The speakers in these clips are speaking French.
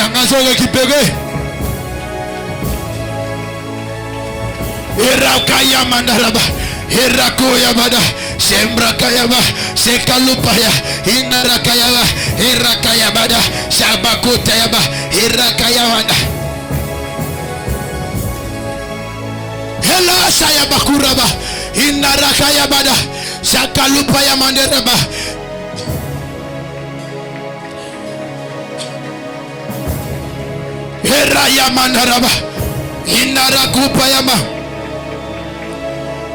Yangazo récupéré. Irakaya mandaraba. Irakoya bada. Sembrakayaba. Sekalupaya. Inarakayaba. Irakaya bada. Shabakotayaba. Irakaya bada. Hela saya bakuraba. Inarakaya bada. Sakalupaya mandaraba. Heraya mandaraba. Inarakupayama.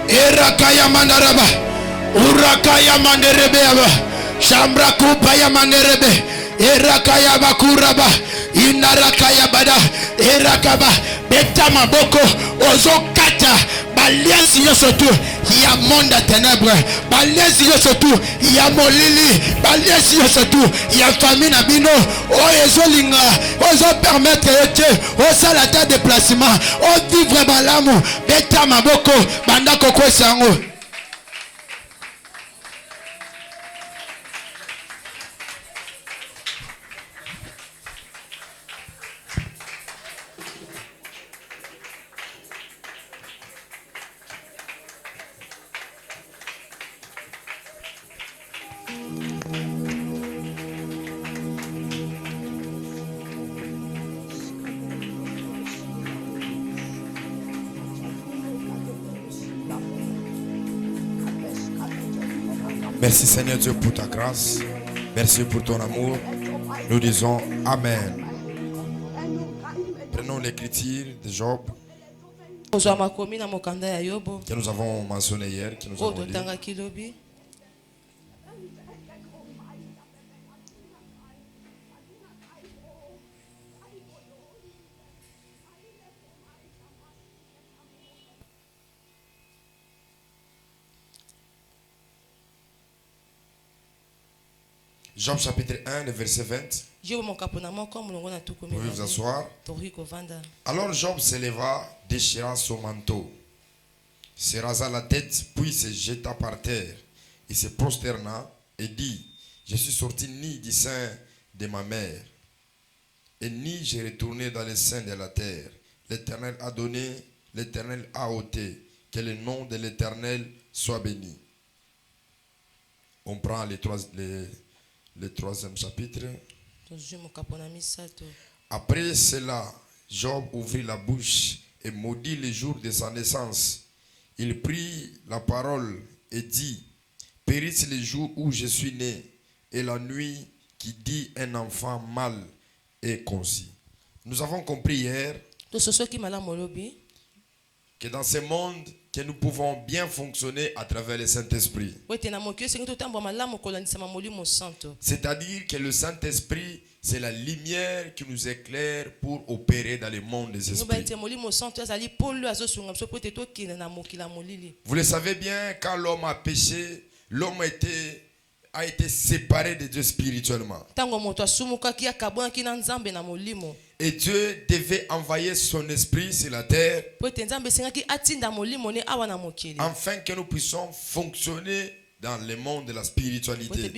Erakaya mandaraba. Urakaya manderebeaba. Shambrakupaya manderebe. Erakaya bakuraba. Inarakaya bada. Erakaba. Beta maboko. Ozokata. Baliensi yosotu. Ya monde ténèbre. Baliensi yosotu. Ya molili. Baliensi yosotu. Ya famille nabino. O ezolinga. Ozo permettre ete. O salata déplacement. O vivre balamu. Beta maboko. Banda koko sango. Merci Seigneur Dieu pour ta grâce. Merci pour ton amour. Nous disons Amen. Prenons l'écriture de Job que nous avons mentionné hier, que nous avons lu. Job chapitre 1, le verset 20. Vous pouvez vous asseoir. Alors Job s'éleva, déchira son manteau, se rasa la tête, puis se jeta par terre. Il se prosterna et dit, je suis sorti ni du sein de ma mère, et ni j'ai retourné dans le sein de la terre. L'Éternel a donné, l'Éternel a ôté. Que le nom de l'Éternel soit béni. On prend le troisième chapitre. Après cela, Job ouvrit la bouche et maudit le jour de sa naissance. Il prit la parole et dit, périsse le jour où je suis né et la nuit qui dit un enfant mâle est conçu. Nous avons compris hier que dans ce monde, que nous pouvons bien fonctionner à travers le Saint-Esprit. C'est-à-dire que le Saint-Esprit, c'est la lumière qui nous éclaire pour opérer dans le monde des esprits. Vous le savez bien, quand l'homme a péché, l'homme a été séparé de Dieu spirituellement. Et Dieu devait envoyer son esprit sur la terre afin que nous puissions fonctionner dans le monde de la spiritualité.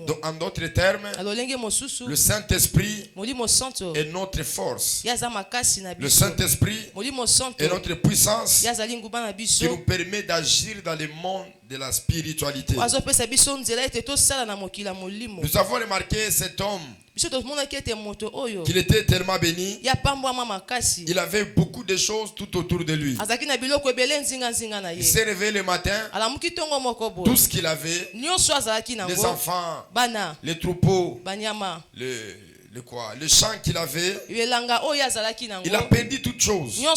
Donc en d'autres termes, le Saint-Esprit est notre force. Le Saint-Esprit est notre puissance qui nous permet d'agir dans le monde de la spiritualité. Nous avons remarqué cet homme qu'il était tellement béni. Il avait beaucoup de choses tout autour de lui. Il s'est réveillé le matin. Tout ce qu'il avait, les enfants, les troupeaux, le champ qu'il avait, il a perdu toutes choses. Et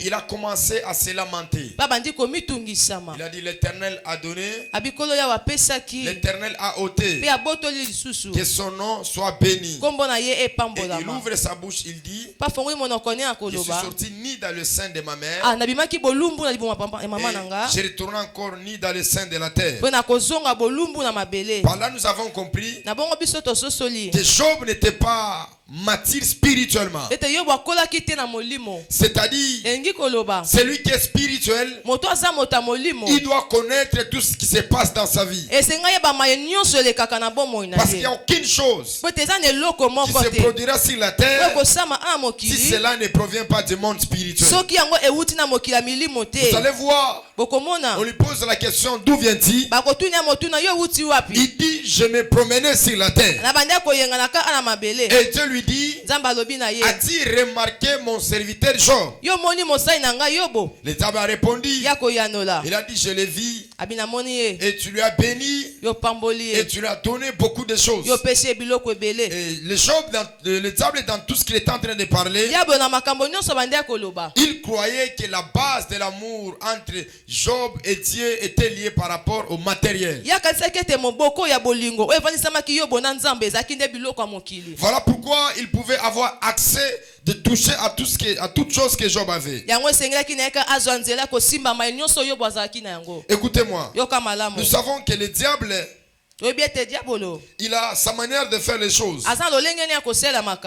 il a commencé à se lamenter. Il a dit, l'Éternel a donné, l'Éternel a ôté, que son nom soit béni. Et il ouvre sa bouche, il dit, je suis sorti ni dans le sein de ma mère, et je retourne encore ni dans le sein de la terre. Par là nous avons compris que Job n'était pas m'attire spirituellement. C'est-à-dire, celui qui est spirituel, il doit connaître tout ce qui se passe dans sa vie. Parce qu'il n'y a aucune chose qui se produira sur la terre si cela ne provient pas du monde spirituel. Vous allez voir, on lui pose la question, d'où vient-il? Il dit, je me promenais sur la terre. Et Dieu lui dit, as-tu remarqué mon serviteur Job? Le diable a répondu, il a dit, je l'ai vu, et tu lui as béni, et tu lui as donné beaucoup de choses. Et le diable, dans tout ce qu'il est en train de parler, il croyait que la base de l'amour entre Job et Dieu était liée par rapport au matériel. Voilà pourquoi il pouvait avoir accès de toucher à toute chose que Job avait. Écoutez-moi, nous savons que le diable, il a sa manière de faire les choses.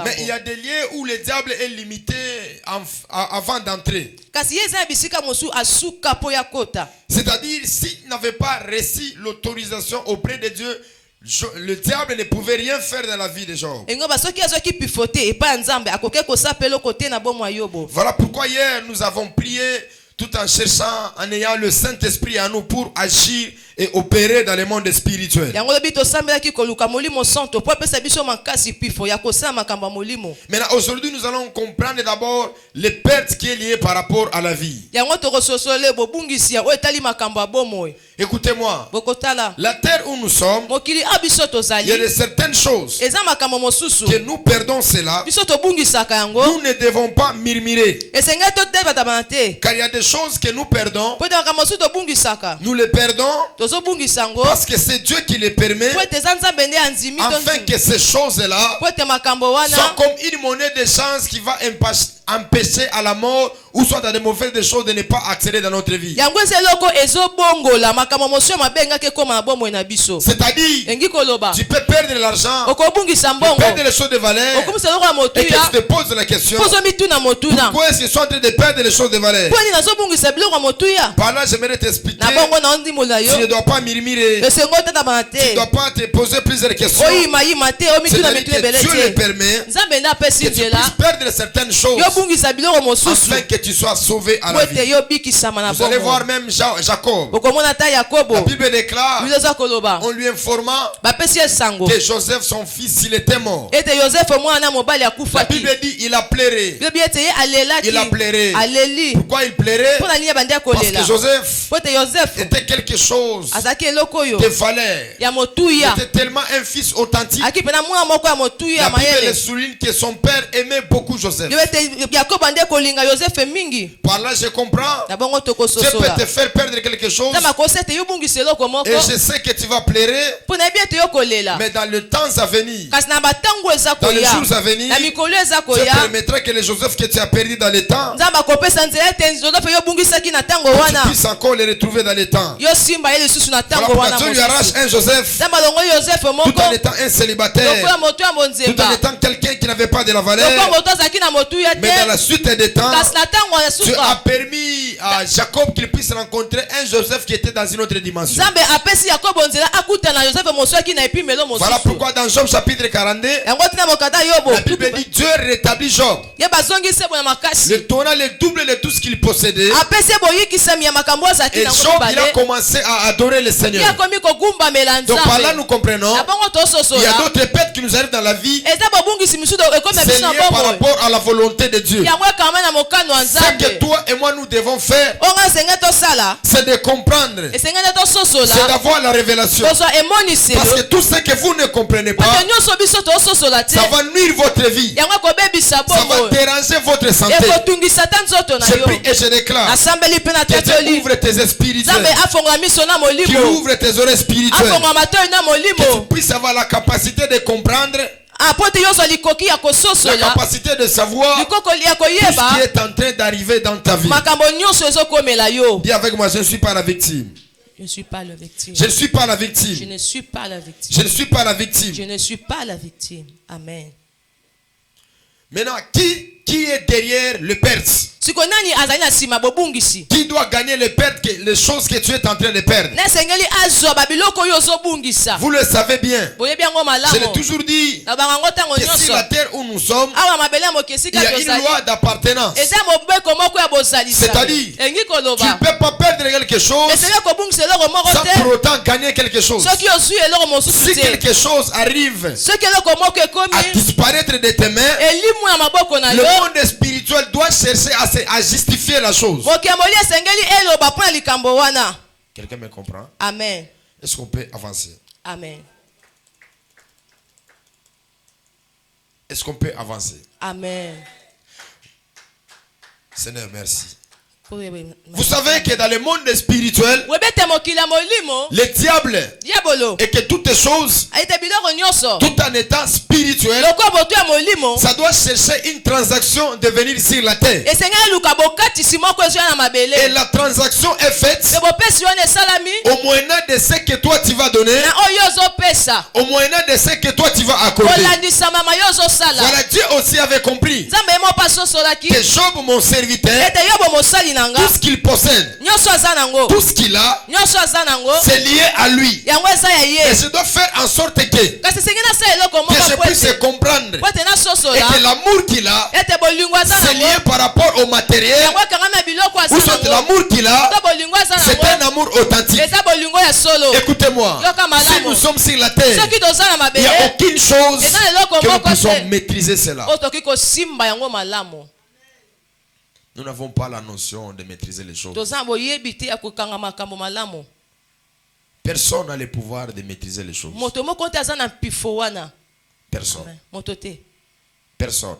Mais il y a des lieux où le diable est limité avant d'entrer. C'est-à-dire, s'il n'avait pas reçu l'autorisation auprès de Dieu, le diable ne pouvait rien faire dans la vie de Job. Voilà pourquoi hier nous avons prié tout en cherchant, en ayant le Saint-Esprit à nous pour agir et opérer dans le monde spirituel. Maintenant, aujourd'hui, nous allons comprendre d'abord les pertes qui sont liées par rapport à la vie. Écoutez-moi, la terre où nous sommes, il y a de certaines choses que nous perdons cela. Nous ne devons pas murmurer. Car il y a des choses que nous perdons. Nous les perdons parce que c'est Dieu qui les permet, afin que ces choses-là soient comme une monnaie d'échange qui va empêcher à la mort ou soit dans des mauvaises choses de ne pas accéder dans notre vie. C'est-à-dire, tu peux perdre l'argent, perdre les choses de valeur, et que tu te poses la question, pourquoi est-ce que je suis en train de perdre les choses de valeur? Par là, j'aimerais t'expliquer, tu ne dois pas murmurer, tu ne dois pas te poser plusieurs questions. C'est-à-dire que Dieu le permet, que tu puisses perdre certaines choses, afin que tu sois sauvé à la vie. Vous allez voir même Jacob. La Bible déclare, on lui informa que Joseph, son fils, il était mort. La Bible dit, il a pleuré. Il a pleuré. Pourquoi il pleurait? Parce que Joseph était quelque chose de valeur. Il était tellement un fils authentique. La Bible souligne que son père aimait beaucoup Joseph. Par là, je comprends. Dieu peut te faire perdre quelque chose. Et je sais que tu vas pleurer. Mais dans le temps à venir, dans les jours à venir, Dieu permettra que les Joseph que tu as perdu dans le temps, tu puisses encore les retrouver dans le temps. Voilà pourquoi Dieu lui arrache un Joseph, tout en étant un célibataire, tout en étant quelqu'un qui n'avait pas de la valeur. Mais dans la suite des temps, Dieu a permis à Jacob qu'il puisse rencontrer un Joseph qui était dans une autre dimension. Voilà pourquoi dans Job chapitre 42, la Bible dit Dieu rétablit Job, le donnant le double de tout ce qu'il possédait. Et Job, il a commencé à adorer le Seigneur. Donc par là nous comprenons, il y a d'autres pertes qui nous arrivent dans la vie. C'est lié par rapport à la volonté de Dieu. Ce que toi et moi nous devons faire, c'est de comprendre, c'est d'avoir la révélation. Parce que tout ce que vous ne comprenez pas, ça va nuire votre vie, ça va déranger votre santé. Je prie et je déclare que Dieu ouvre tes esprits, qu'il ouvre tes oreilles spirituelles, que tu puisses avoir la capacité de comprendre, la capacité de savoir tout ce qui est en train d'arriver dans ta vie. Dis avec moi, je ne suis pas la victime. Je ne suis pas la victime. Je ne suis pas la victime. Je ne suis pas la victime. Je ne suis pas la victime. Je ne suis pas la victime. Amen. Maintenant, qui est derrière le perte? Qui doit gagner les choses que tu es en train de perdre? Vous le savez bien. Je l'ai toujours dit que sur la terre où nous sommes, il y a une loi d'appartenance. C'est-à-dire, tu ne peux pas perdre quelque chose sans pour autant gagner quelque chose. Si quelque chose arrive à disparaître de tes mains, le monde spirituel doit chercher à justifier la chose. Quelqu'un me comprend? Amen. Est-ce qu'on peut avancer? Amen. Est-ce qu'on peut avancer? Amen. Seigneur, merci. Vous savez que dans le monde spirituel, le diable et que toutes les choses, tout en étant spirituel, ça doit chercher une transaction de venir sur la terre. Et la transaction est faite au moyen de ce que toi tu vas donner, au moyen de ce que toi tu vas accorder. Voilà, Dieu aussi avait compris que Job, mon serviteur, tout ce qu'il possède, tout ce qu'il a, c'est lié à lui. Et je dois faire en sorte que je puisse comprendre et que l'amour qu'il a, c'est lié par rapport au matériel, ou soit l'amour qu'il a, c'est un amour authentique. Écoutez-moi, si nous sommes sur la terre, il n'y a aucune chose que nous puissions maîtriser cela. Nous n'avons pas la notion de maîtriser les choses. Personne n'a le pouvoir de maîtriser les choses. Personne. Personne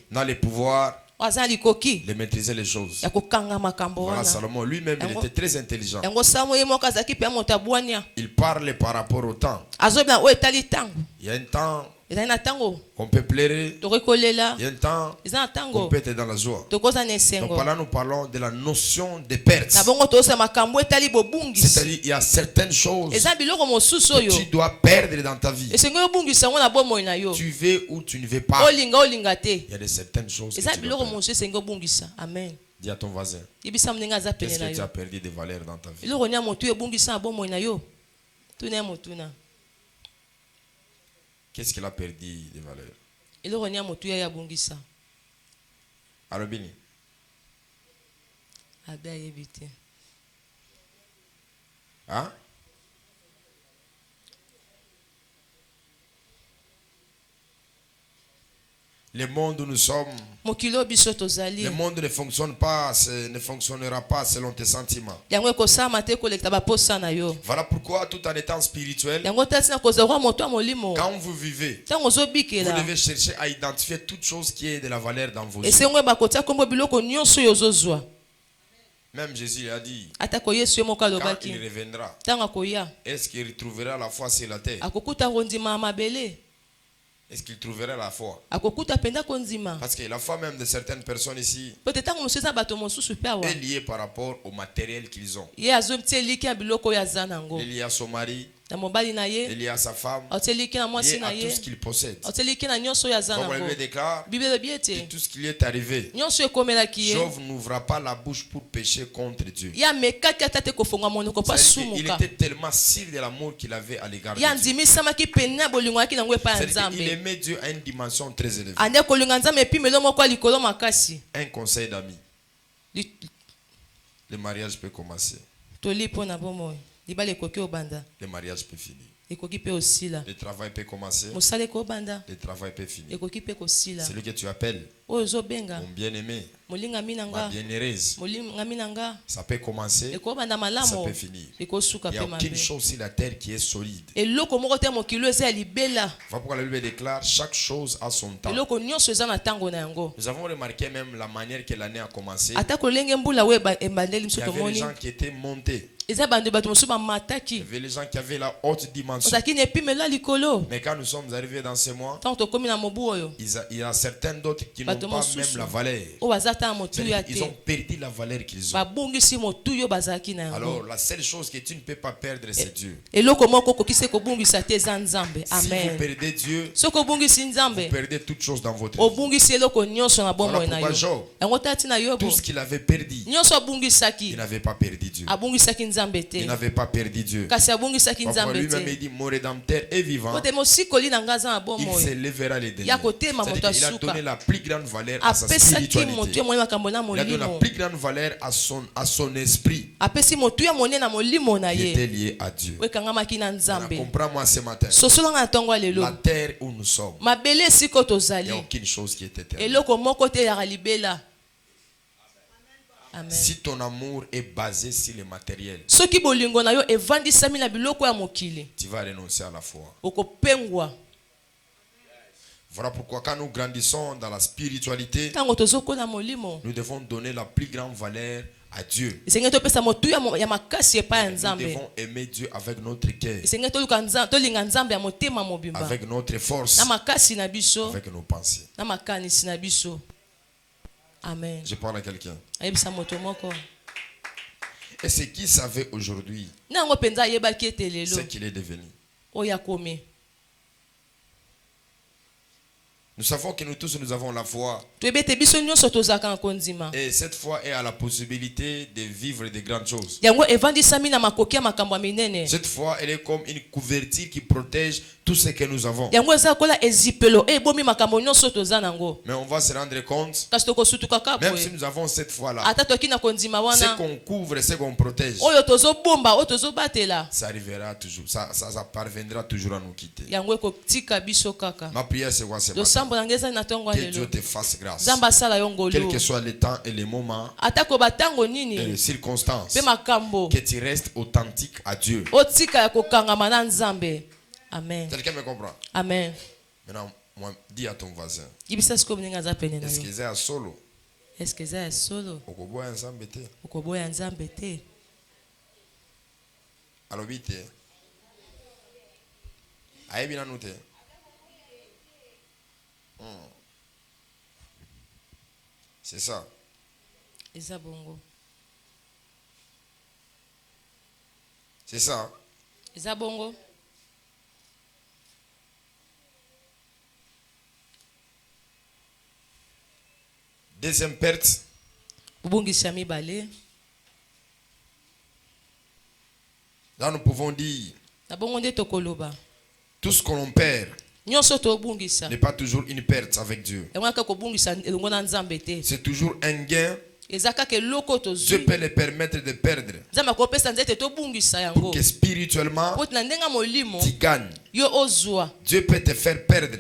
n'a le pouvoir de maîtriser les choses. Voilà, Salomon lui-même, il était très intelligent. Il parle par rapport au temps. Il y a un temps qu'on peut pleurer. Il y a un temps qu'on peut être dans la joie. Donc par là, nous parlons de la notion de perte. C'est-à-dire il y a certaines choses que tu dois perdre dans ta vie. Tu veux ou tu ne veux pas. Il y a de certaines choses que tu dois perdre. Amen. Dis à ton voisin, qu'est-ce que tu as perdu de valeur dans ta vie? Qu'est-ce qu'il a perdu de valeur? Alobini. Hein? Le monde où nous sommes, le monde ne fonctionne pas, ne fonctionnera pas selon tes sentiments. Voilà pourquoi tout en étant spirituel, quand vous vivez, vous devez chercher à identifier toute chose qui est de la valeur dans vos yeux. Même Jésus a dit, quand il reviendra, est-ce qu'il retrouvera la foi sur la terre? Est-ce qu'il trouvera la foi? Parce que la foi même de certaines personnes ici est liée par rapport au matériel qu'ils ont. Il est lié à son mari, il est lié à sa femme, il est lié à tout ce qu'il possède. Comme la Bible déclare, que tout ce qui lui est arrivé, Job n'ouvra pas la bouche pour pécher contre Dieu. Il était tellement sûr de l'amour qu'il avait à l'égard de Dieu. Il aimait Dieu à une dimension très élevée. Un conseil d'amis. Le mariage peut commencer. Le mariage peut finir. Le travail peut commencer. Le travail peut finir. Celui que tu appelles mon bien-aimé, ma bien-heureuse, ça peut commencer, ça peut finir. Il n'y a aucune chose sur la terre qui est solide. Voilà pourquoi la Bible déclare chaque chose a son temps. Nous avons remarqué même la manière que l'année a commencé. Il y avait des gens qui étaient montés. Il y avait les gens qui avaient la haute dimension. Mais quand nous sommes arrivés dans ce mois, il y a certains d'autres qui n'ont pas même la valeur. Ils ont perdu la valeur qu'ils ont. Alors la seule chose que tu ne peux pas perdre, c'est Dieu. Si vous perdez Dieu, vous perdez toute chose dans votre vie. Voilà pourquoi Job, tout ce qu'il avait perdu, il n'avait pas perdu Dieu. Il n'avait pas perdu Dieu. Lui-même dit, mon rédempteur est vivant. Il s'élèvera les derniers. C'est-à-dire qu'il a donné la plus grande valeur à sa spiritualité. Il a donné la plus grande valeur à son esprit qui était lié à Dieu. Comprends-moi ce matin. La terre où nous sommes, il n'y a aucune chose qui est éternelle. Amen. Si ton amour est basé sur le matériel, tu vas renoncer à la foi. Voilà pourquoi quand nous grandissons dans la spiritualité, nous devons donner la plus grande valeur à Dieu. Nous devons aimer Dieu avec notre cœur, avec notre force, avec nos pensées. Amen. Je parle à quelqu'un. Et ce qu'il savait aujourd'hui, c'est qu'il est devenu. Nous savons que nous tous nous avons la foi. Et cette foi est à la possibilité de vivre de grandes choses. Cette foi, elle est comme une couverture qui protège tout ce que nous avons. Mais on va se rendre compte, même si nous avons cette foi-là, ce qu'on couvre, ce qu'on protège, ça arrivera toujours, ça parviendra toujours à nous quitter. Ma prière, c'est quoi ce matin? Que Dieu te fasse grâce. Quel que soit le temps et les moments et les circonstances, que tu restes authentique à Dieu. Amen. Quelqu'un me comprend? Amen. Maintenant, moi, dis à ton voisin. Est-ce que c'est à solo? Est-ce que c'est à solo? Okoboya nzambe te. Alobi te. Ayebi nanu te. C'est ça. C'est ça. Deuxième perte. Là, nous pouvons dire tout ce que l'on perd n'est pas toujours une perte avec Dieu. C'est toujours un gain. Dieu peut le permettre de perdre pour que spirituellement tu gagnes. Dieu peut te faire perdre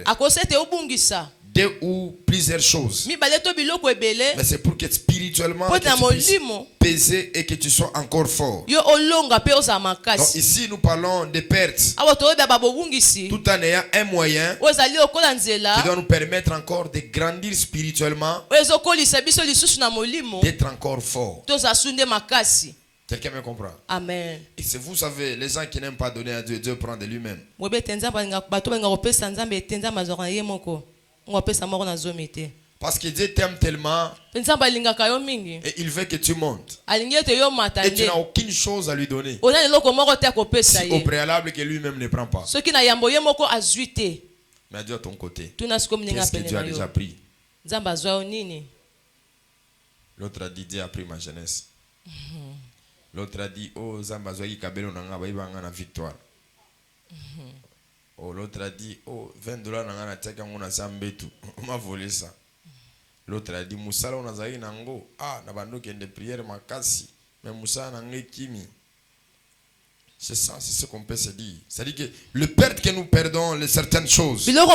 deux ou plusieurs choses, mais c'est pour que spirituellement que tu puisses peser et que tu sois encore fort. Donc ici nous parlons de pertes tout en ayant un moyen qui doit nous permettre encore de grandir spirituellement, d'être encore fort. Quelqu'un me comprend? Amen. Et si vous savez, les gens qui n'aiment pas donner à Dieu, Dieu prend de lui-même. Parce que Dieu t'aime tellement et il veut que tu montes. Et tu n'as aucune chose à lui donner si au préalable que lui-même ne prend pas. Mais Dieu à ton côté, qu'est-ce que Dieu a déjà pris? L'autre a dit, Dieu a pris ma jeunesse. L'autre a dit, oh Zambazoi Kabelo Nanga Baibanga na victoire. Oh, l'autre a dit, oh, $20 n'a tchaka ngona zambetu. On m'a volé ça. L'autre a dit, Moussala on a zaï nango. Ah, nabando qui est de prière makasi. Mais Moussa nange kimi. C'est ça, c'est ce qu'on peut se dire. C'est-à-dire que le perte que nous perdons, certaines choses, c'est-à-dire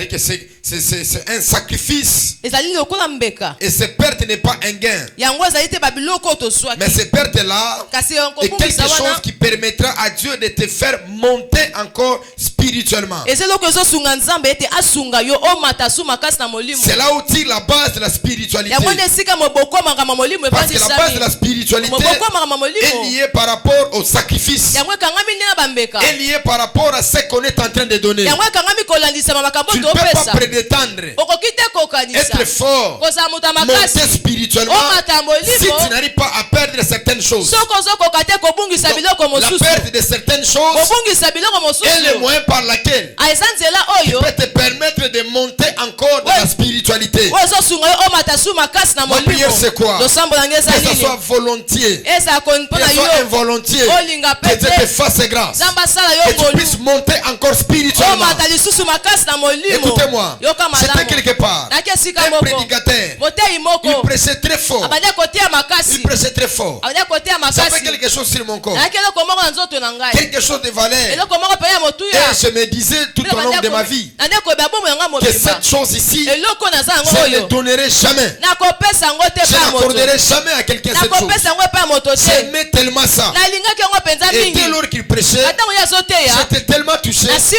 que c'est un sacrifice. Et cette perte n'est pas un gain. Mais cette perte-là est quelque chose qui permettra à Dieu de te faire monter encore spirituellement. C'est là où tire la base de la spiritualité. Parce que la base de la spiritualité est liée par rapport rapport au sacrifice. Est lié par rapport à ce qu'on est en train de donner. Tu ne peux pas prétendre être fort, monter spirituellement, si tu n'arrives pas à perdre certaines choses. Donc, la perte de certaines choses est le moyen par laquelle tu peux te permettre de monter encore dans la spiritualité. Ma prière c'est quoi? Que ça soit volontiers, que ça soit involontiers, que Dieu te fasse grâce, que tu puisses monter encore spirituellement. Écoutez-moi, c'était quelque part un prédicateur, il prêchait très fort, ça fait quelque chose sur mon corps, quelque chose de valeur, et je me disais tout au long de ma vie que cette chose ici, je ne donnerai jamais, je n'accorderai jamais à quelqu'un cette chose. J'aimais tellement ça, et dès lors qu'il prêchait, j'étais tellement touché, j'ai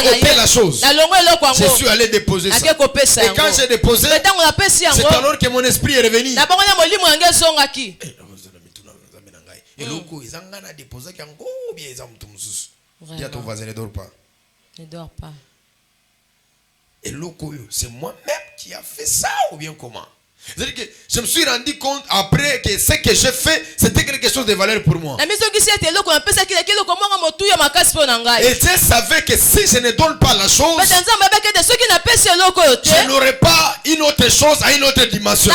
ôté la chose, je suis allé déposer ça, et quand j'ai déposé, c'est alors que mon esprit est revenu. Dis à ton voisin, ne dors pas. Ne dors pas. Et c'est moi-même qui a fait ça ou bien comment? C'est-à-dire que je me suis rendu compte après que ce que j'ai fait, c'était quelque chose de valeur pour moi. Et Dieu savait que si je ne donne pas la chose, je n'aurai pas une autre chose à une autre dimension.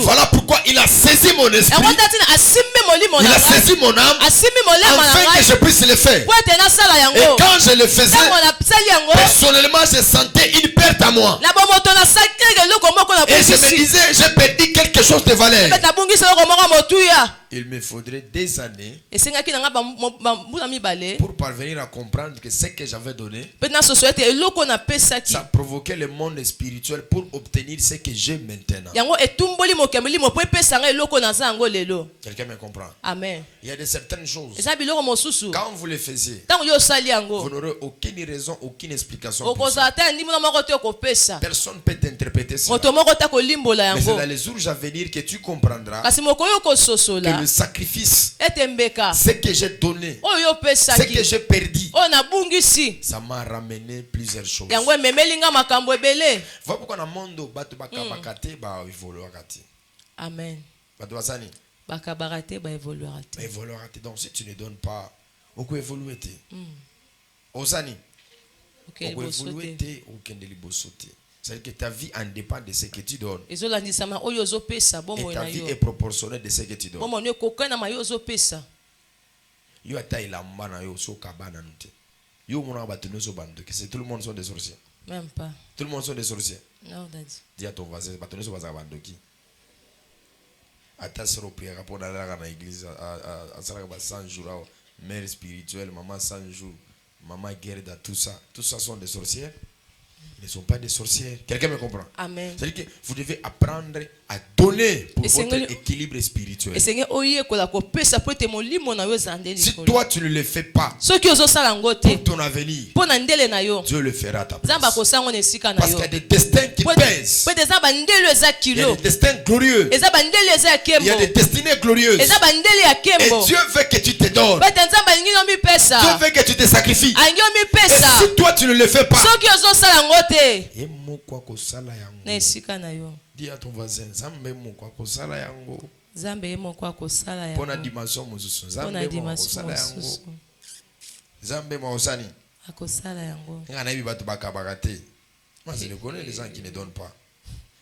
Voilà pourquoi il a saisi mon esprit, il a saisi mon âme, afin que je puisse le faire. Et quand je le faisais, personnellement je sentais une perte à moi. Et je me disais, j'ai perdu quelque chose de valeur. Il me faudrait des années pour parvenir à comprendre que ce que j'avais donné, ça provoquait le monde spirituel pour obtenir ce que j'ai maintenant. Quelqu'un me comprend? Amen. Il y a de certaines choses, quand vous les faisiez, vous n'aurez aucune raison, aucune explication pour ça. Personne ne peut t'interpréter ça. Mais c'est dans les jours à venir que tu comprendras que le sacrifice, ce que j'ai donné, ce que j'ai perdu, ça m'a ramené plusieurs choses. Voilà pourquoi dans le monde, Amen. Donc si tu ne donnes pas, on peut évoluer. Osani, on peut évoluer, c'est-à-dire que ta vie en dépend de ce que tu donnes. Et ta vie est proportionnelle de ce que tu donnes. Yo ata ilamba na yo so kabana nte. Yo mona batune so bando que c'est tout le monde sont des sorciers. Même pas. Tout le monde sont des sorciers. Non, daddy. Dis à ton voisin batune so baza bando qui. Ata sero prière pour aller à l'église à ça 100 jours mère spirituelle, maman 100 jours, maman guerre tout ça sont des sorcières. Ils ne sont pas des sorcières. Quelqu'un me comprend? Amen. C'est-à-dire que vous devez apprendre à donner pour votre équilibre spirituel. Si toi tu ne le fais pas pour ton avenir, Dieu le fera à ta place. Parce qu'il y a des destins qui pèsent. Il y a des destins glorieux. Il y a des destinées glorieuses. Et Dieu veut que tu te donnes. Dieu veut que tu te sacrifies. Et si toi tu ne le fais pas, dis à ton voisin, Zambe moko akosala yango. Pona dimension mosusu. Zambe maosani. Akosala yango. Ngana ibi batu bakabakate. Moi je connais les gens qui ne donnent pas.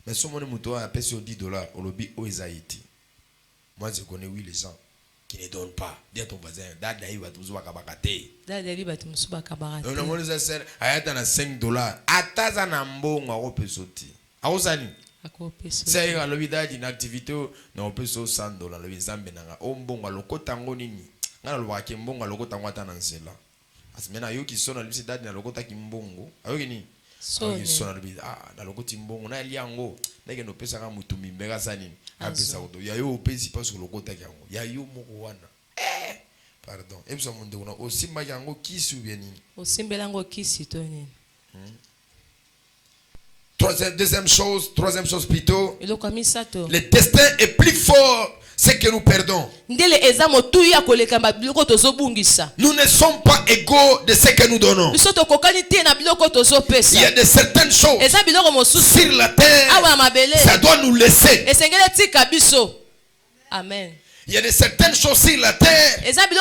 Mais si mon muto a payé $10 au lobby au Isaïti. Moi je connais oui les gens qui ne donnent pas. Dis à ton voisin, dada ibi batu bakabakate. Dada ibi batu bakabakate. On a mon ça ayata na $5. Ataza na mbongo akopesoti. Aosani. C'est à l'obida d'une activité na opeso $100 le zambe nanga ombongo lokota ngo nini ngala lwake mbongo lokota ngwata na nsela asimena yo ki sona libisi dadi na lokota ki mbongo ayoki ni sona libisi na lokoti mbongo na liango ndeke no pesa ka mutu mimbeka sani apesa ko ya yo pesi pas ko lokota yango ya yo moko wana pardon ebso monde una osimba yango kisu bien nini osimbela ngo kisi to nini. Troisième chose plutôt. Le destin est plus fort. C'est que nous perdons. Nous ne sommes pas égaux de ce que nous donnons. Il y a de certaines choses sur la terre, ça doit nous laisser. Amen. Il y a de certaines choses sur la terre, ça doit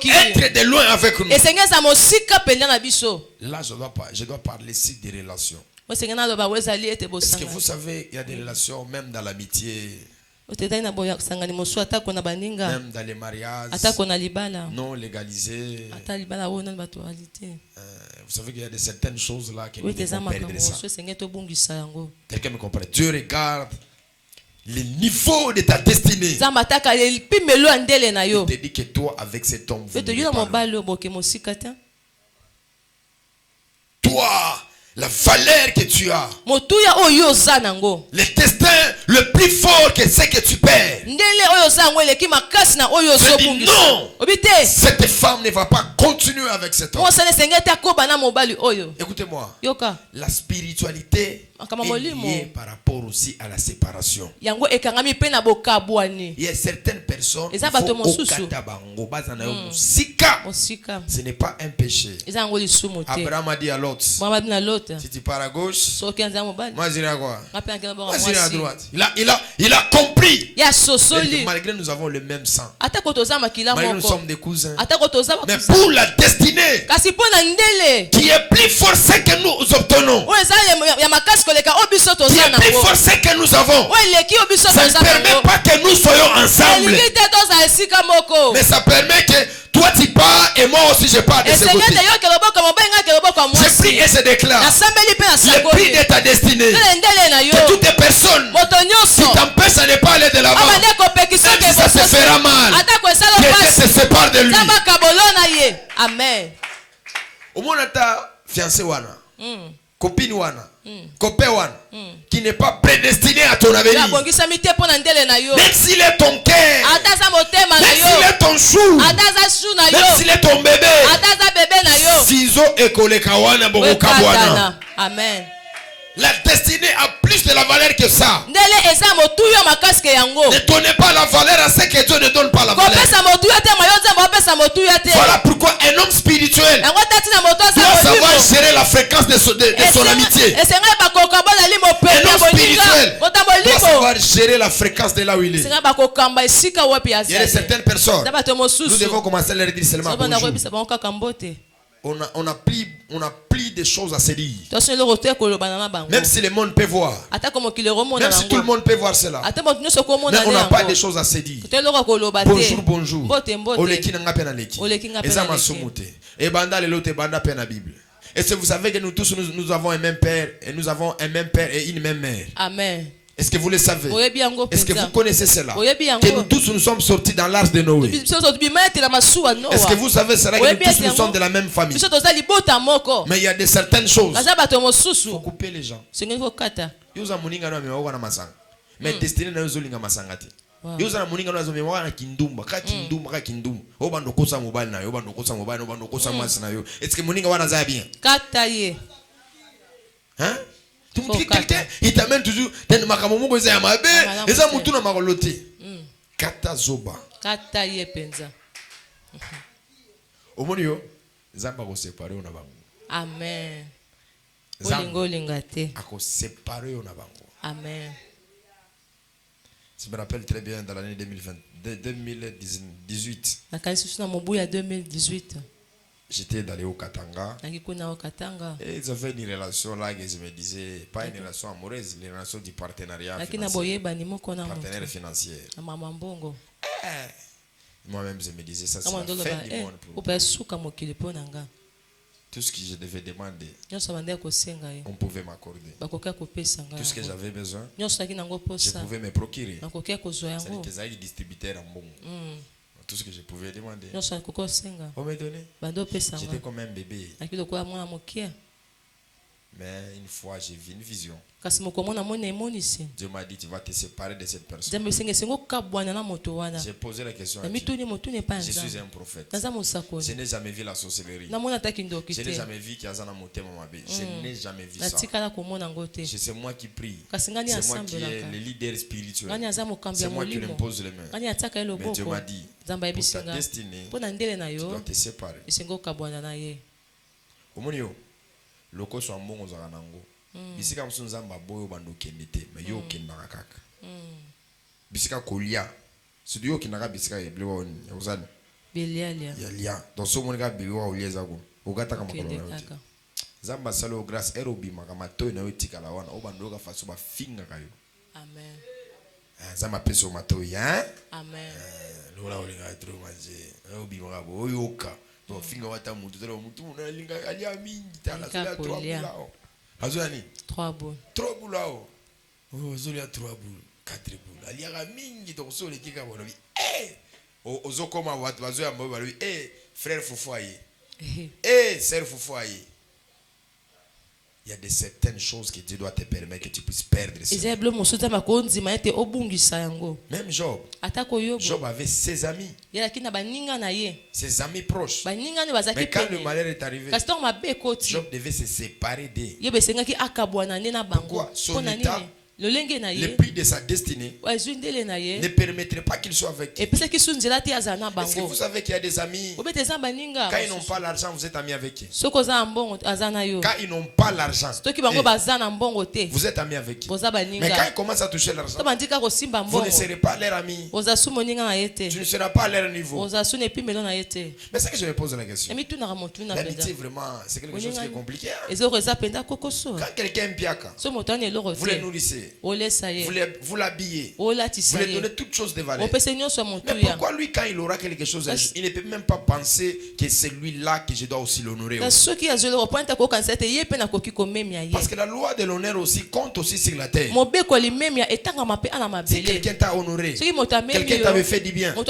être de loin avec nous. Là, je dois parler ici des relations. Est-ce que vous savez, il y a des relations même dans l'amitié, même dans les mariages non légalisés. Vous savez qu'il y a de certaines choses là qui nous devons perdre ça. Quelqu'un me comprend? Dieu regarde le niveau de ta destinée. Il te dit que toi, avec cet homme, vous n'êtes pas loin. Toi, la valeur que tu as, le destin le plus fort que c'est que tu perds. Je dis non, cette femme ne va pas continuer avec cet homme. Écoutez-moi, la spiritualité est liée par rapport aussi à la séparation. Il y a certaines personnes, ce n'est pas un péché. Abraham a dit à Lot, si tu pars à gauche, moi j'irai à quoi? Moi j'irai à droite. Il a compris. Malgré nous avons le même sang, malgré nous sommes des cousins, mais pour la destinée qui est plus forte que nous obtenons, qui est plus forte que nous avons, ça ne permet pas que nous soyons ensemble, mais ça permet que toi tu pars et moi aussi je pars de ce côté. Je prie et je déclare le prix de ta destinée, que toutes les personnes qui t'empêchent à ne pas aller de l'avant, même si ça se fera mal, que Dieu se sépare de lui. Amen. Au moins ta fiancé wana, copine wana, copain wana, qui n'est pas prédestiné à ton avenir, même s'il est ton cœur, même s'il est ton chou, même s'il est ton bébé, Sizo et Kolekawana Bogokabwana. Amen. La destinée a plus de la valeur que ça. Ne donnez pas la valeur à ce que Dieu ne donne pas la valeur. Voilà pourquoi un homme spirituel doit savoir gérer la fréquence de son amitié. Un homme spirituel doit savoir gérer la fréquence de là où il est. Il y a certaines personnes, nous devons commencer à leur dire seulement bonjour. On a pris des choses à se dire. Même si le monde peut voir, même si tout le monde peut voir cela, mais on n'a pas des choses à se dire. Bonjour, bonjour. Est-ce que vous savez que nous tous nous avons un même père et nous avons un même père et une même mère? Amen. Est-ce que vous le savez? Est-ce que vous connaissez cela? Que nous tous nous sommes sortis dans l'arche de Noé. Est-ce que vous savez cela? Que nous tous nous sommes de la même famille. Mais il y a de certaines choses. Il faut couper les gens. Mais destiné na yozolinga masangati. Yoza na muninga na zomewa na kindumba, ka kindumba. Obando kosa mobile na yo, obando kosa mobile, obando kosa mas na yo. Est-ce que muninga wana za bien? Kata ye. Hein? Quelqu'un, il t'amène toujours dans makamomo ko za mabe, eza mutu na makolote. Kata zoba. Kata ye penza. Omoni yo, zamba ko séparer na bango. Amen. Olingo lingate. Ako séparer na bango. Amen. Je me rappelle très bien dans l'année 2018. J'étais dans les Hauts-Katanga. Et ils avaient une relation là que je me disais, pas une relation amoureuse, une relation du partenariat financier. Partenaire financier. Moi-même je me disais, ça c'est la fin du monde pour moi. Tout ce que je devais demander, on pouvait m'accorder. Tout ce que j'avais besoin, je pouvais me procurer. C'est que j'ai distributeur en bon. Tout ce que je pouvais demander, on me donnait. J'étais comme un bébé. Mais une fois, j'ai vu une vision. Dieu m'a dit, tu vas te séparer de cette personne. J'ai posé la question à Dieu. Je suis un prophète. Je n'ai jamais vu la sorcellerie. Je n'ai jamais vu qu'il y a un moté mamabe. Je n'ai jamais vu ça. C'est moi qui prie. C'est moi qui est le leader spirituel. C'est moi qui lui impose les mains. Mais Dieu m'a dit, pour ta destinée, tu dois te séparer. Loko so mbongo za nango bisika msunza mbaboyo bando kendete mais yo kendaka kaka bisika kolia studio kinaka bisika eblewa oni uzani belialia ya donc so monika beliwa olieza ko ogata kama kolona zamba salo grâce erobi makama to na yotika la wana obando ka faso ba finga kayo amen zamba peso mato ya amen lola olinga tro maje erobi makabo oyoka to finga wata mutu tero mutu na linga alia mingi tala sala 3 boulao azani 3 boules 3 boulao oh zolia 3 boules 4 boules alia mingi to so le kika bona ozokoma watu bazoya mbo bali frère Foufoye sœur Foufoye. Il y a de certaines choses que Dieu doit te permettre que tu puisses perdre. Même Job. Job avait ses amis. Ses amis proches. Mais quand le malheur est arrivé, Job devait se séparer d'eux. Pourquoi? Son état, le prix de sa destinée ne permettrait pas qu'il soit avec eux. Est-ce que vous savez qu'il y a des amis, quand ils n'ont pas l'argent, vous êtes amis avec eux? Quand ils n'ont pas l'argent, vous êtes amis avec eux. Mais quand ils commencent à toucher l'argent, vous ne serez pas leur ami. Tu ne seras pas à leur niveau. Mais c'est que je me pose la question. L'amitié, vraiment, c'est quelque chose qui est compliqué. Quand quelqu'un aime Piaka, vous le nourrissez. Vous l'habillez. Vous lui donnez toutes choses de valeur. Mais pourquoi lui, quand il aura quelque chose, il ne peut même pas penser que c'est lui-là que je dois aussi l'honorer? Parce que la loi de l'honneur aussi compte aussi sur la terre. Si quelqu'un t'a honoré, quelqu'un t'avait fait du bien, Dieu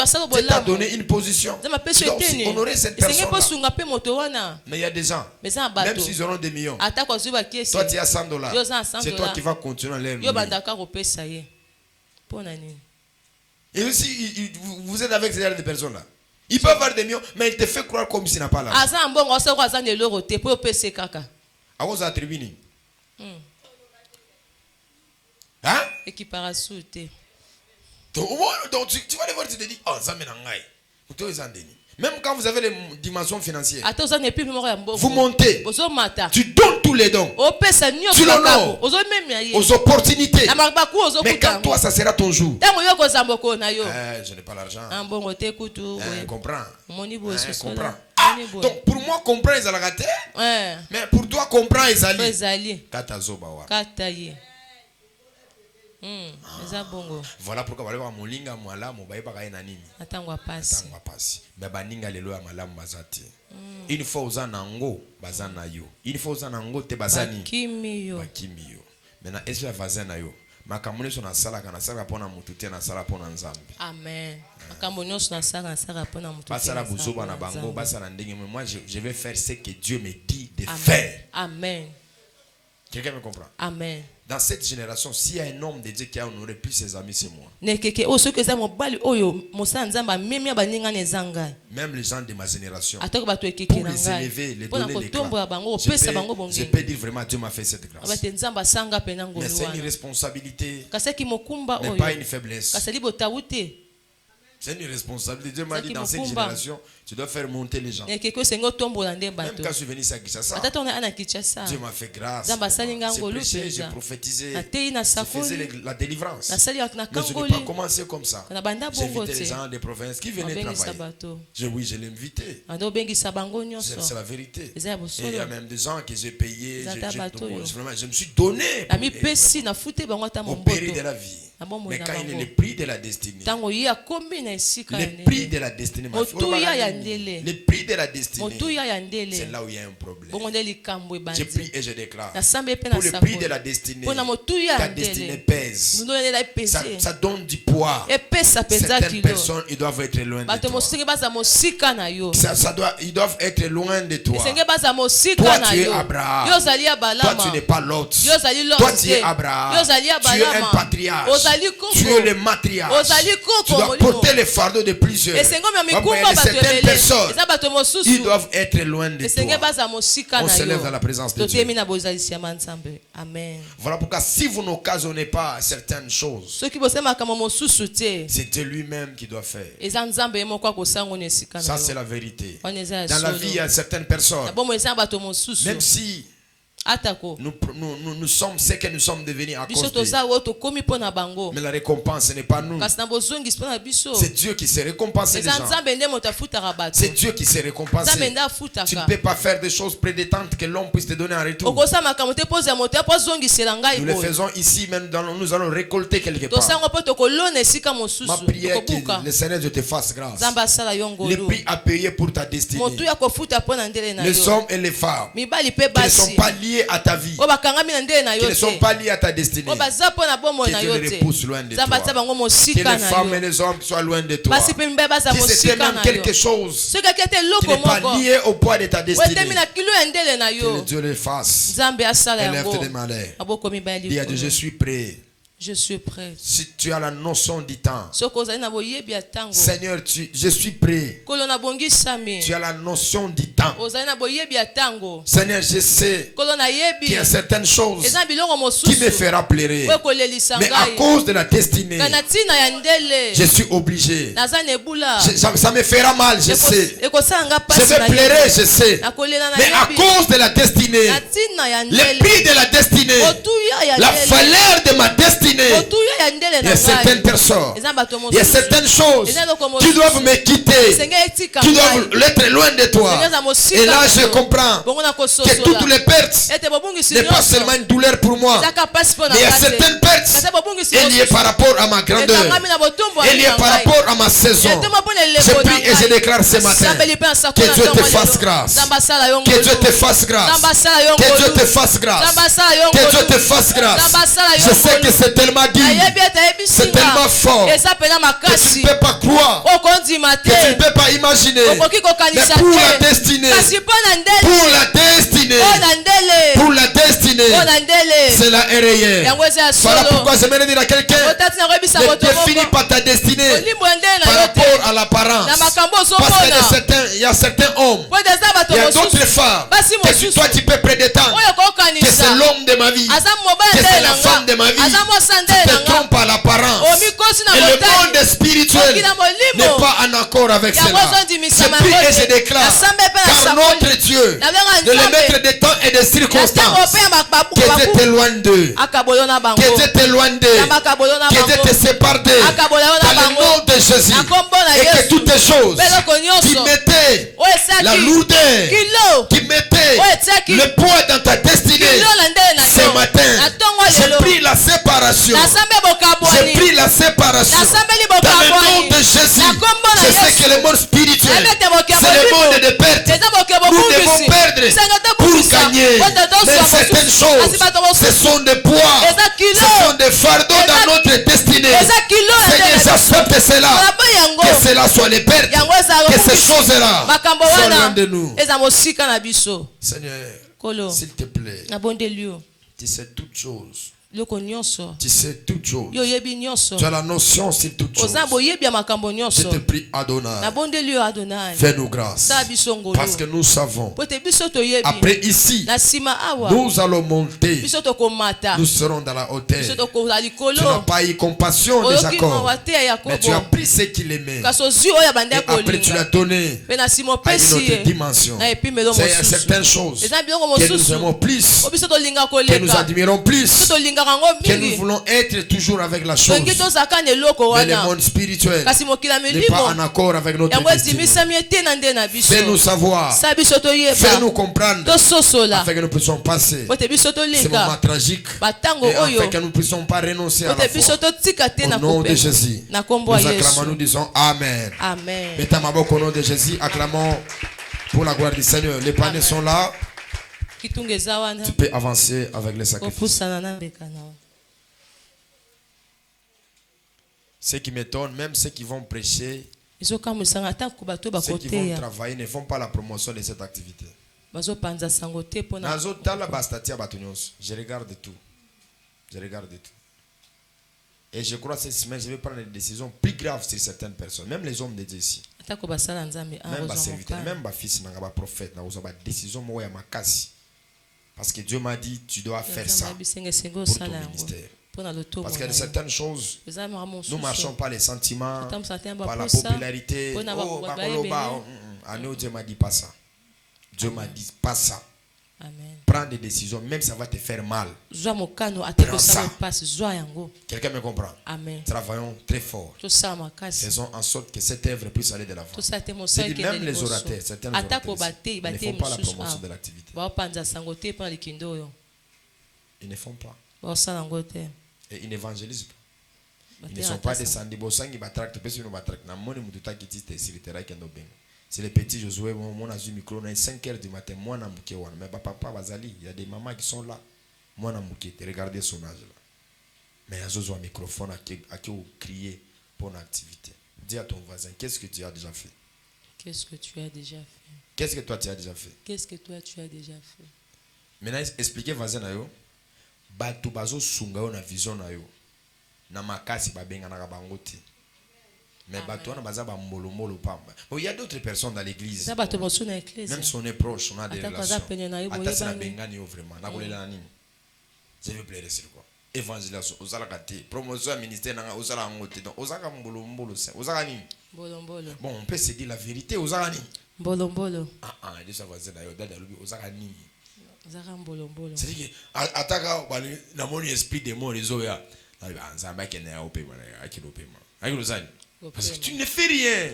t'a donné une position, tu dois aussi honorer cette personne-là. Mais il y a des gens, même s'ils auront des millions, toi tu as $100, c'est toi qui vas continuer à leur. Et aussi, vous êtes avec ces genre de personnes-là. Ils peuvent avoir des millions, mais ils te font croire comme s'il n'a pas l'argent. À vos attributs. Hein? Donc tu vas les voir, tu te dis, oh, ça m'a n'engaye. Même quand vous avez les dimensions financières, vous montez, tu donnes tous les dons, tu l'honores aux opportunités. Mais quand toi, ça sera ton jour, je n'ai pas l'argent. Comprends. Donc pour moi, comprends les alagatés, mais pour toi, comprends les alliés. Voilà pourquoi on va voir molinga mwala mobaye bakaye na nini atangwa pasi mais baninga lelo ya malamu bazati une fois uzana ngo bazana yo une fois uzana ngo te bazani bakimiyo maintenant est-ce que bazana yo makamune so na sala kana sala pona mutu te na sala pona nzambe amen makamune so na sala pona mutu te basala buzoba na bango basala ndenge moi je vais faire ce que Dieu me dit de faire. Amen. Quelqu'un me comprend? Amen. Dans cette génération, s'il y a un homme de Dieu qui a honoré plus ses amis, c'est moi. Même les gens de ma génération, pour les élever, les donner les grâces, je peux dire vraiment Dieu m'a fait cette grâce. Mais c'est une responsabilité, mais pas une faiblesse. C'est une responsabilité. Dieu m'a dit dans cette génération, tu dois faire monter les gens. Même quand je suis venu à Kinshasa, Dieu m'a fait grâce. J'ai prêché, j'ai prophétisé, j'ai fait la délivrance. Mais je n'ai pas commencé comme ça. J'ai invité les gens des provinces qui venaient travailler. Oui, je l'ai invité. C'est la vérité. Et il y a même des gens que j'ai payés. Je me suis donné au péril de la vie. Mais quand il est le prix de la destinée, Le prix de la destinée, ma fille. Le prix de la destinée, c'est là où il y a un problème. Je prie et je déclare. Pour le prix de la destinée, ta destinée pèse. Ça donne du poids. Certaines personnes, ils doivent être loin de toi. Ils doivent être loin de toi. Toi, tu es Abraham. Toi, tu n'es pas Lot. Toi, tu es Abraham. Tu es un patriarche. Tu es le matriarche. Tu dois porter le fardeau de plusieurs. Certaines personnes, ils doivent être loin de toi. On se lève dans la présence de Dieu. Voilà pourquoi si vous n'occasionnez pas certaines choses, c'est Dieu lui-même qui doit faire. Ça, c'est la vérité. Dans la vie, il y a certaines personnes, même si nous sommes ce que nous sommes devenus à cause d'eux, mais la récompense n'est pas nous. C'est Dieu qui se récompense les gens. C'est Dieu qui se récompense. Tu ne peux pas faire des choses prédétantes que l'homme puisse te donner en retour. Nous le faisons ici, même nous allons récolter quelque part. Ma prière est que le Seigneur Dieu te fasse grâce. Le prix à payer pour ta destinée. Les hommes et les femmes qui ne sont pas liés à ta vie, qui ne sont pas liés à ta destinée, que Dieu les repousse loin de toi, que les femmes et les hommes soient loin de toi. Si c'était même quelque chose qui n'est pas lié au poids de ta destinée, que Dieu le fasse. Élève tes mains. Dis à Dieu, je suis prêt. Je suis prêt. Si tu as la notion du temps, Seigneur, je suis prêt. Tu as la notion du temps. Seigneur, je sais qu'il y a certaines choses qui me feront pleurer. Mais à cause de la destinée, je suis obligé. Ça me fera mal, je sais. Je vais pleurer, je sais. Mais à cause de la destinée, le prix de la destinée, la valeur de ma destinée, il y a certaines personnes, il y a certaines choses qui doivent me quitter, qui doivent être loin de toi. Et là je comprends que toutes les pertes n'est pas seulement une douleur pour moi, mais il y a certaines pertes liées par rapport à ma grandeur, liées par rapport à ma saison. Je prie et je déclare ce matin que Dieu te fasse grâce, que Dieu te fasse grâce, que Dieu te fasse grâce, que Dieu te fasse grâce. Je sais que c'est tellement dit, c'est tellement fort que tu ne peux pas croire, que tu ne peux pas imaginer. Mais pour la destinée, cela est réel. Voilà pourquoi j'aimerais dire à quelqu'un, ne définis pas ta destinée par rapport à l'apparence. Parce qu'il y a certains hommes, il y a d'autres femmes que toi tu peux prétendre que c'est l'homme de ma vie, que c'est la femme de ma vie. Tu te trompes à l'apparence. Et le monde spirituel n'est pas en accord avec cela. Je prie et je déclare, car notre Dieu, de le mettre des temps et des circonstances, que Dieu t'éloigne d'eux, que Dieu t'éloigne d'eux, que Dieu te sépare d'eux, dans le nom de Jésus, et que toutes les choses qui mettaient la lourdeur, qui mettaient le poids dans ta destinée, ce matin, j'ai pris la séparation. J'ai pris la séparation dans le nom de Jésus. Je sais que le monde spirituel, c'est le monde de perte. Nous devons perdre pour gagner. Mais certaines choses, ce sont des poids, ce sont des fardeaux dans notre destinée. Seigneur, j'accepte cela. Que cela soit les pertes, que ces choses-là soient loin de nous. Seigneur, s'il te plaît, tu sais toutes choses. Tu sais toutes choses. Tu as la notion sur toutes choses. Je te prie, Adonai, fais-nous grâce. Parce que nous savons, après ici, nous allons monter. Nous serons dans la hauteur. Tu n'as pas eu compassion de Jacob, mais tu as pris ce qu'il aimait. Et après tu l'as donné à une autre dimension. C'est certaines choses que nous aimons plus, que nous admirons plus, que nous voulons être toujours avec la chose. Mais le monde spirituel n'est pas en accord avec notre destinée. Fais-nous savoir, fais-nous comprendre, afin que nous puissions passer ces moments tragiques et afin que nous ne puissions pas renoncer à la foi. Au nom de Jésus, nous acclamons, nous disons Amen. Mettez ma boque au nom de Jésus, acclamons pour la gloire du Seigneur. Les panneaux sont là. Tu peux avancer avec les sacrifices. Ce qui m'étonne, même ceux qui vont prêcher, ceux qui vont travailler ne font pas la promotion de cette activité. Je regarde tout. Je regarde tout. Et je crois que cette semaine, je vais prendre des décisions plus graves sur certaines personnes. Même les hommes de Dieu ici. Même les serviteurs, même les fils, les prophètes, les décisions. Parce que Dieu m'a dit, tu dois faire ça pour ton ministère. Parce qu'il y a certaines choses, nous ne marchons pas les sentiments, par la popularité. Dieu m'a dit pas ça. Dieu m'a dit pas ça. Prends des décisions, même ça va te faire mal. Prends ça. Quelqu'un me comprend? Travaillons très fort. Faisons en sorte que cette œuvre puisse aller de l'avant. C'est dit même les orateurs, certains orateurs ne font pas la promotion de l'activité. Ils ne font pas. Et ils n'évangélisent pas. Ils ne sont pas descendus. C'est les petits Josué, mon azu micro, 5h du matin, moi n'a mouké wan. Mais papa Bazali, il y a des mamans qui sont là. Moi n'a mouké, regardez son âge là. Mais il y a un microphone à qui vous criez pour une activité. Dis à ton voisin, qu'est-ce que tu as déjà fait? Qu'est-ce que tu as déjà fait? Qu'est-ce que toi tu as déjà fait? Qu'est-ce que toi tu as déjà fait? Maintenant, expliquez voisin na yo. Batu bazo sunga yo na vision na yo. Na makasi babenga na kabangoti. Mais il y a d'autres personnes dans l'église. Même si on est proche, on a des relations. Je veux plaider sur quoi? Évangélisation, promotion ministère, bon, on peut se dire la vérité. C'est-à-dire parce que tu ne fais rien.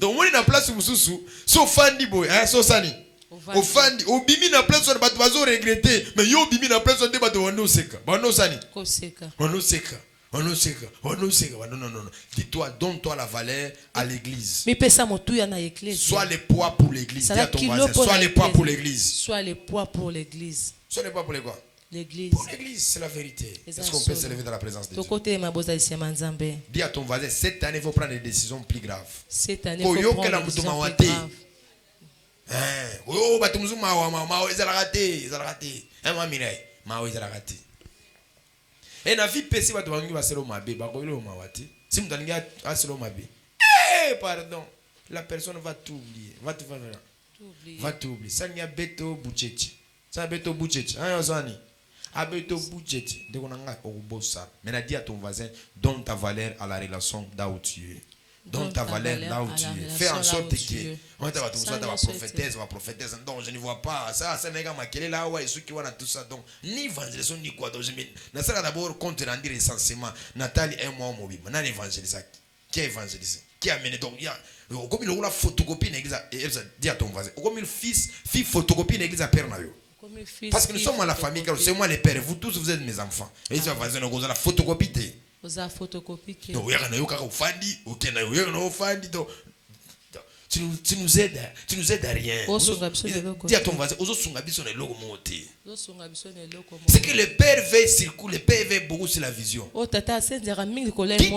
Donc, on est dans la place où so fandi boy, so sani. Au fandi, au bimi na place où tu vas regretter, mais yo bimi na place où tu vas te seka. Bano sani. Bano seka. Non. Dis-toi, donne-toi la valeur à l'église. Sois le poids pour l'église. Dis à ton voisin, sois le poids pour l'église. Sois le poids pour l'église. Sois le poids pour les quoi? L'église. Pour l'église, c'est la vérité. Est-ce qu'on peut se lever dans la présence de Dieu? Dis à ton voisin, cette année, il faut prendre des décisions plus graves. Cette année, il faut prendre des décisions plus graves. Et na vie pesi ba tubangi ba selo mabe ba ko ile mawati. Si mutani ga aselo mabe. Pardon. La personne va t'oublier. Va t'oublier. Ça n'y a beto buchechi. Ça beto buchechi. Hein yozani. Abeto buchechi. De konanga obosa. Mais dis à ton voisin, donne ta valeur à la relation là où tu es. Donne ta valeur là où tu es. Fais en sorte que on va prophétesse. Donc je ne vois pas ça n'est pas maquillé là ouais ceux qui voient tout ça donc ni évangélisation ni quoi donc je mets na ça d'abord compte rendu recensement Nathalie un mois mobile na évangélisation qui a évangélisé qui a mené donc il y a comme il a photocopie l'église dit à ton voisin comme il fils photocopie l'église à père na yo parce que nous sommes à la famille car c'est moi les pères vous tous vous êtes mes enfants et tu vas voisin donc la photocopie Oza photocopie. Tu nous aides à rien. Dis à ton voisin, c'est que le père veille circule, le père veille beaucoup sur la vision. Qui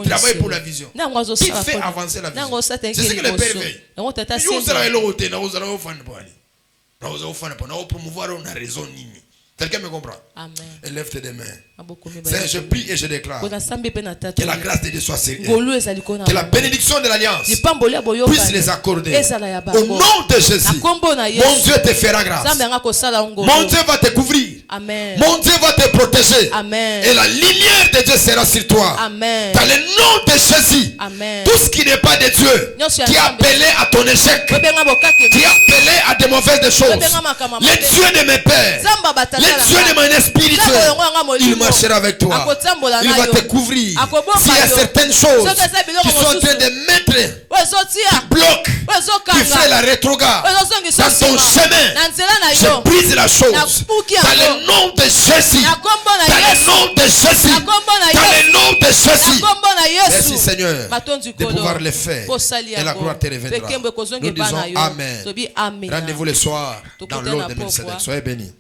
travaille pour la vision? Qui fait avancer la vision? C'est ce que le père veille. Quelqu'un me comprend? Amen. Élève tes mains. Seigneur, je prie et je déclare que la grâce de Dieu soit sérieuse. Que la bénédiction de l'alliance puisse les accorder. Au nom de Jésus, mon Dieu te fera grâce. Mon Dieu va te couvrir. Amen. Mon Dieu va te protéger. Amen. Et la lumière de Dieu sera sur toi. Amen. Dans le nom de Jésus, Amen. tout ce qui n'est pas de Dieu, qui est appelé à ton échec, qui est appelé à des mauvaises choses, les dieux de mes pères, les dieux de mon esprit, il marchera avec toi. Il va te couvrir. S'il y a certaines choses qui sont en train de mettre, qui bloquent, qui fait la rétrograde dans ton chemin, je brise la chose. Dans le nom de Jésus. Dans le nom de Jésus. Dans le nom de Jésus. Merci Seigneur de pouvoir le faire. Et la gloire te reviendra. Nous disons Amen. Rendez-vous le soir dans l'eau de Melchizedek. Soyez bénis.